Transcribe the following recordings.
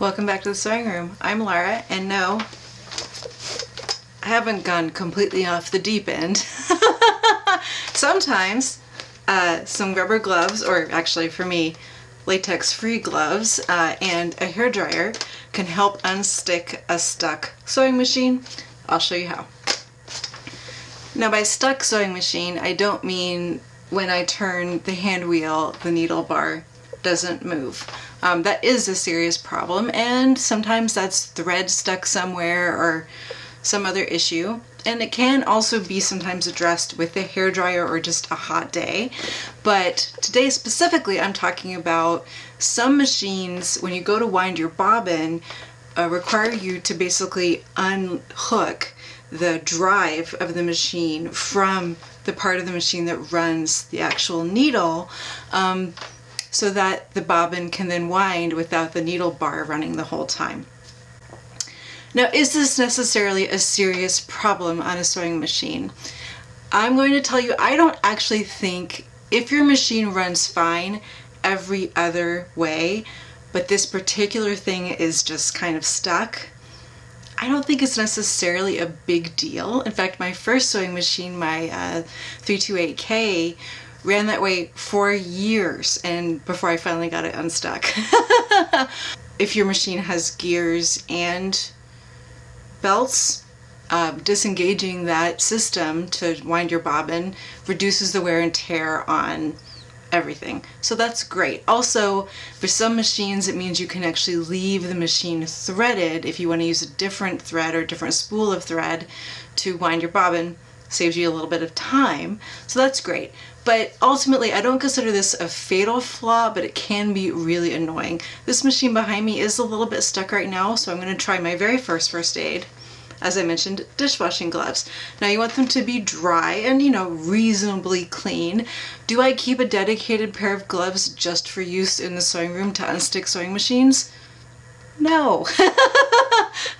Welcome back to the sewing room. I'm Lara, and no, I haven't gone completely off the deep end. Sometimes some rubber gloves, or actually for me, latex-free gloves and a hairdryer can help unstick a stuck sewing machine. I'll show you how. Now by stuck sewing machine, I don't mean when I turn the hand wheel, the needle bar doesn't move. That is a serious problem, and sometimes that's thread stuck somewhere or some other issue. And it can also be sometimes addressed with a hairdryer or just a hot day. But today specifically I'm talking about some machines, when you go to wind your bobbin, require you to basically unhook the drive of the machine from the part of the machine that runs the actual needle, so that the bobbin can then wind without the needle bar running the whole time. Now, is this necessarily a serious problem on a sewing machine? I'm going to tell you, I don't actually think, if your machine runs fine every other way, but this particular thing is just kind of stuck, I don't think it's necessarily a big deal. In fact, my first sewing machine, my 328K, ran that way for years, and before I finally got it unstuck. If your machine has gears and belts, disengaging that system to wind your bobbin reduces the wear and tear on everything. So that's great. Also, for some machines it means you can actually leave the machine threaded if you want to use a different thread or a different spool of thread to wind your bobbin. Saves you a little bit of time, so that's great. But ultimately, I don't consider this a fatal flaw, but it can be really annoying. This machine behind me is a little bit stuck right now, so I'm going to try my very first aid. As I mentioned, dishwashing gloves. Now you want them to be dry and, reasonably clean. Do I keep a dedicated pair of gloves just for use in the sewing room to unstick sewing machines? No.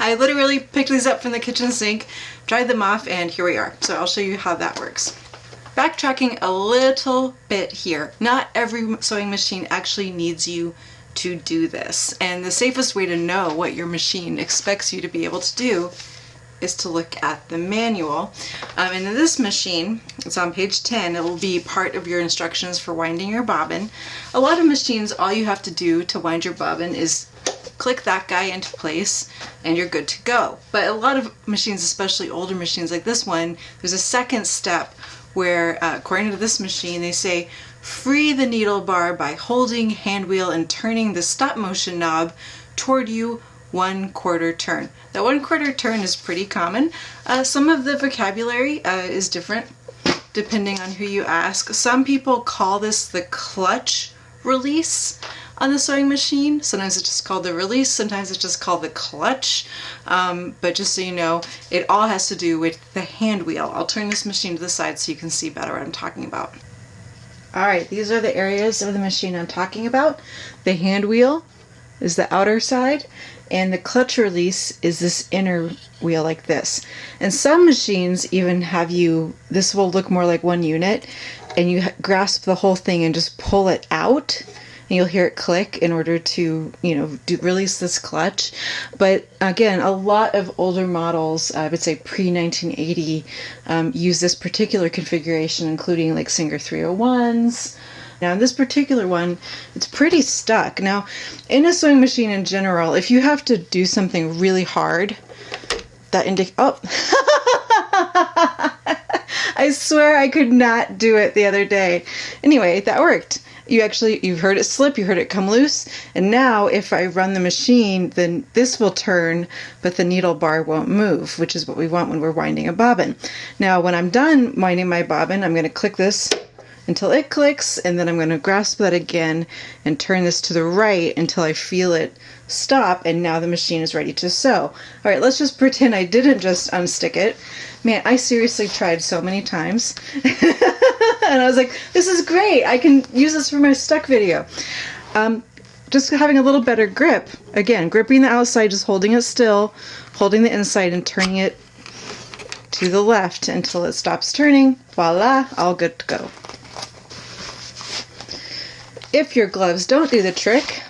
I literally picked these up from the kitchen sink, dried them off, and here we are. So I'll show you how that works. Backtracking a little bit here. Not every sewing machine actually needs you to do this. And the safest way to know what your machine expects you to be able to do is to look at the manual. And in this machine, it's on page 10, it will be part of your instructions for winding your bobbin. A lot of machines, all you have to do to wind your bobbin is click that guy into place and you're good to go. But a lot of machines, especially older machines like this one, there's a second step where, according to this machine, they say free the needle bar by holding hand wheel and turning the stop motion knob toward you 1/4 turn. That 1/4 turn is pretty common. Some of the vocabulary is different depending on who you ask. Some people call this the clutch release on the sewing machine. Sometimes it's just called the release, sometimes it's just called the clutch. But just so you know, it all has to do with the hand wheel. I'll turn this machine to the side so you can see better what I'm talking about. Alright, these are the areas of the machine I'm talking about. The hand wheel is the outer side, and the clutch release is this inner wheel like this. And some machines even have this will look more like one unit, and you grasp the whole thing and just pull it out, and you'll hear it click in order to, release this clutch. But again, a lot of older models, I would say pre-1980, use this particular configuration, including like Singer 301s. Now in this particular one, it's pretty stuck. Now, in a sewing machine in general, if you have to do something really hard, that I swear I could not do it the other day. Anyway, that worked. You heard it slip, you heard it come loose, and now if I run the machine, then this will turn, but the needle bar won't move, which is what we want when we're winding a bobbin. Now, when I'm done winding my bobbin, I'm going to click this until it clicks, and then I'm going to grasp that again and turn this to the right until I feel it stop, and now the machine is ready to sew. Alright, let's just pretend I didn't just unstick it. Man, I seriously tried so many times. And I was like, this is great, I can use this for my stuck video. Just having a little better grip. Again, gripping the outside, just holding it still, holding the inside and turning it to the left until it stops turning. Voila, all good to go. If your gloves don't do the trick,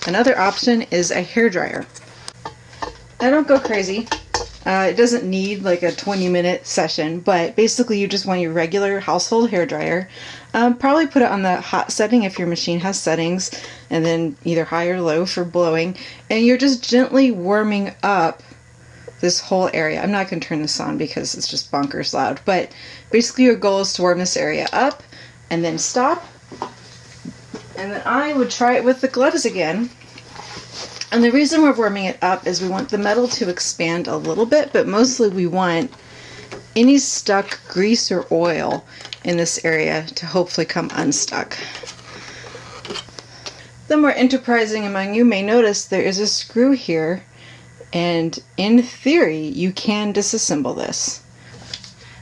Another option is a hairdryer. Now don't go crazy. It doesn't need like a 20-minute session, but basically you just want your regular household hairdryer. Probably put it on the hot setting if your machine has settings, and then either high or low for blowing. And you're just gently warming up this whole area. I'm not going to turn this on because it's just bonkers loud, but basically your goal is to warm this area up and then stop. And then I would try it with the gloves again. And the reason we're warming it up is we want the metal to expand a little bit, but mostly we want any stuck grease or oil in this area to hopefully come unstuck. The more enterprising among you may notice there is a screw here, and in theory you can disassemble this.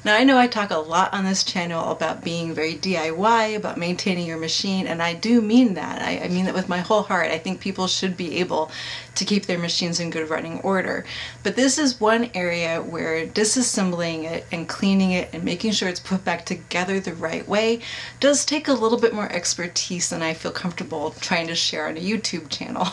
Now I know I talk a lot on this channel about being very DIY, about maintaining your machine, and I do mean that. I mean that with my whole heart. I think people should be able to keep their machines in good running order. But this is one area where disassembling it and cleaning it and making sure it's put back together the right way does take a little bit more expertise than I feel comfortable trying to share on a YouTube channel.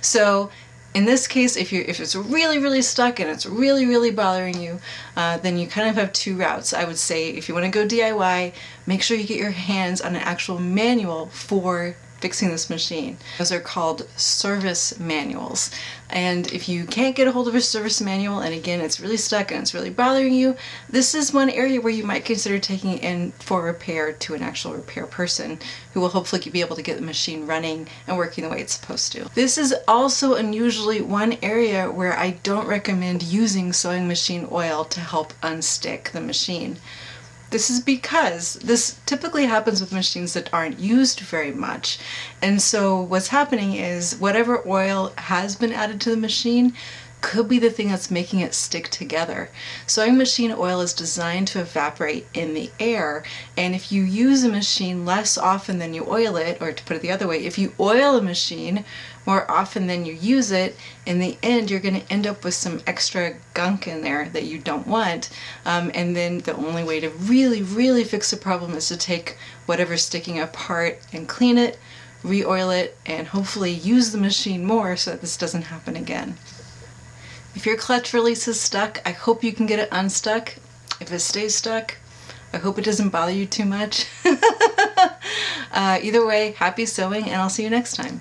So in this case, if it's really stuck and it's really bothering you, then you kind of have two routes. I would say if you want to go DIY, make sure you get your hands on an actual manual for fixing this machine. Those are called service manuals. And if you can't get a hold of a service manual, and again it's really stuck and it's really bothering you, this is one area where you might consider taking it in for repair to an actual repair person who will hopefully be able to get the machine running and working the way it's supposed to. This is also unusually one area where I don't recommend using sewing machine oil to help unstick the machine. This is because this typically happens with machines that aren't used very much. And so what's happening is whatever oil has been added to the machine could be the thing that's making it stick together. Sewing machine oil is designed to evaporate in the air, and if you use a machine less often than you oil it, or to put it the other way, if you oil a machine more often than you use it, in the end you're going to end up with some extra gunk in there that you don't want. And then the only way to really fix the problem is to take whatever's sticking apart and clean it, re-oil it, and hopefully use the machine more so that this doesn't happen again. If your clutch release is stuck, I hope you can get it unstuck. If it stays stuck, I hope it doesn't bother you too much. Either way, happy sewing, and I'll see you next time.